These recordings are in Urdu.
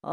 لا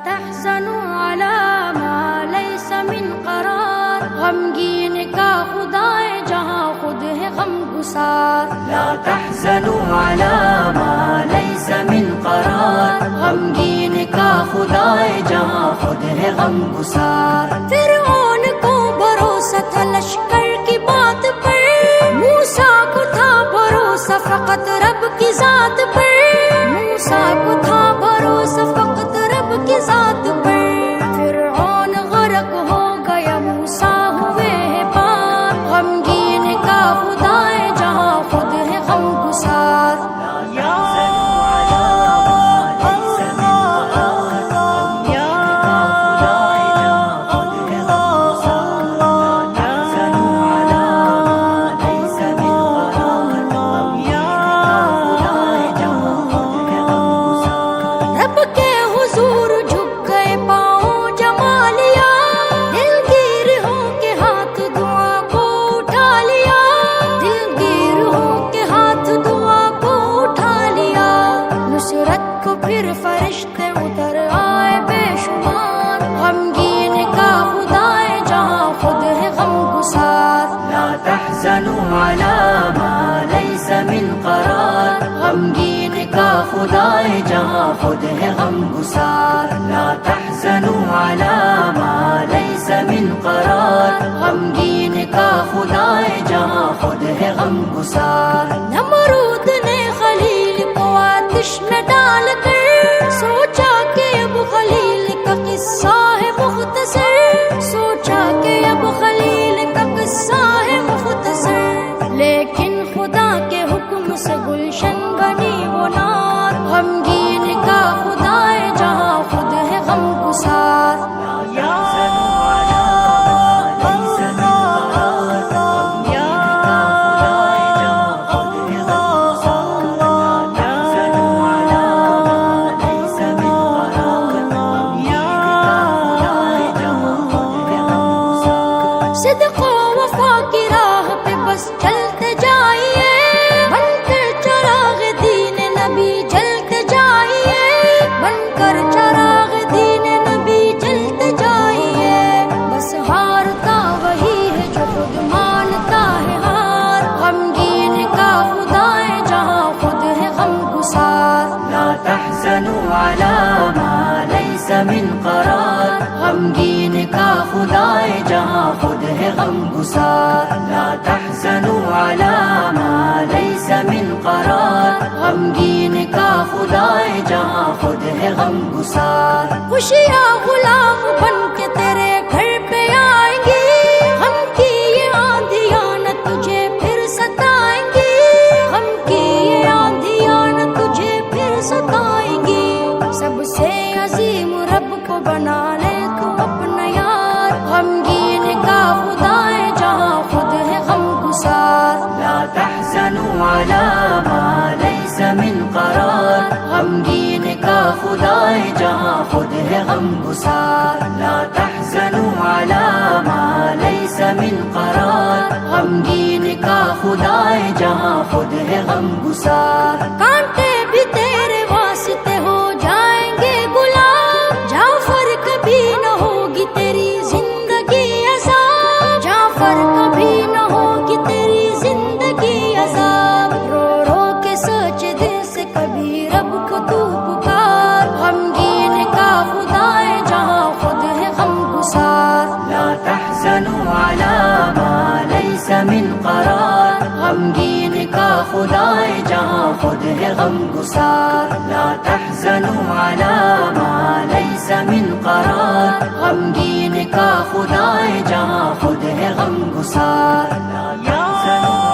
تحزنوا على ما ليس من قرار، غمگین کا خدا ہے جہاں خود ہے غم گسار۔ لا تحزنوا على ما ليس من قرار، غمگین کا خدا ہے جہاں خود ہے غم گسار۔ فرعون کو بھروسہ تھا لشکر کی بات پر، موسیٰ کو تھا بھروسہ فقط رب کی ذات پر، موسیٰ کو تھا بھروسہ فقط رب کی ذات پر۔ فرعون غرق ہو گیا، موسیٰ ہوئے ہیں پار، غمگین کا خدا ہے جہاں خود ہے غم گسار۔ پھر فرشتے اتر آئے بے شمار، غمگین کا خدا ہے جہاں خود ہے غم گسار۔ لا تحزنوا على ما ليس من قرار، غمگین کا خدا ہے جہاں خود ہے غم گسار۔ لا تحزنوا على ما ليس من قرار، غمگین کا خدا ہے جہاں خود ہے غم گسار۔ نمرود نے خلیل کو آتش میں ڈال کر سوچا کہ اب خلیل کا قصہ ہے مختصر، سوچا کہ اب خلیل کا قصہ ہے مختصر، لیکن خدا کے حکم سے گلشن بنی وہ نار، غمگین کا خدا ہے جہاں خود ہے غم گسار۔ صدق و وفا کی راہ پہ بس چلتے جائیے، بن کر چراغ دین نبی جلتے جائیے، بن کر چراغ دین نبی جلتے جائیے۔ بس ہارتا وہی ہے جو خود مانتا ہے ہار، غمگین کا خدا ہے جہاں خود ہے غم گسار۔ لا تحزنوا على ما ليس من قرار، غمگین کا خدا ہے جہاں خود ہے غم گسار۔ لا تحزنوا على ما ليس من قرار، غمگین کا خدا ہے جہاں خود ہے غم گسار۔ خوشیاں غلام بن کے تیرے گھر پہ آئیں گی، غم کی یہ آندھیاں نہ تجھے پھر ستائیں گی، غم کی یہ آندھیاں نہ تجھے پھر ستائیں گی۔ سب سے عظیم رب کو بنا لے تو اپنا یار، غمگین کا خدا ہے جہاں خود ہے غم گسار۔ لا تحزنوا على ما ليس من قرار، غمگین کا خدا ہے جہاں خود ہے غم گسار۔ لا تحزنوا على ما ليس من قرار، غمگین کا خدا ہے جہاں خود ہے غم گسار۔ کانٹے بھی تیرے واسطے ہو جائیں گے غلام، جعفر کبھی نہ ہوگی تیری زندگی عذاب، جعفر کبھی نہ ہوگی تیری زندگی عذاب۔ رو رو کے سوچ دل سے کبھی رب کو تو پکار، غمگین کا خدا ہے جہاں خود ہے غم گسار۔ لا تحزنوا على ما ليس من قرار، غمگین کا خدا ہے جہاں خود ہے غم گسار۔ لا تحزنوا على ما ليس من قرار، غمگین کا خدا ہے جہاں خود ہے غم گسار۔ لا تحزنوا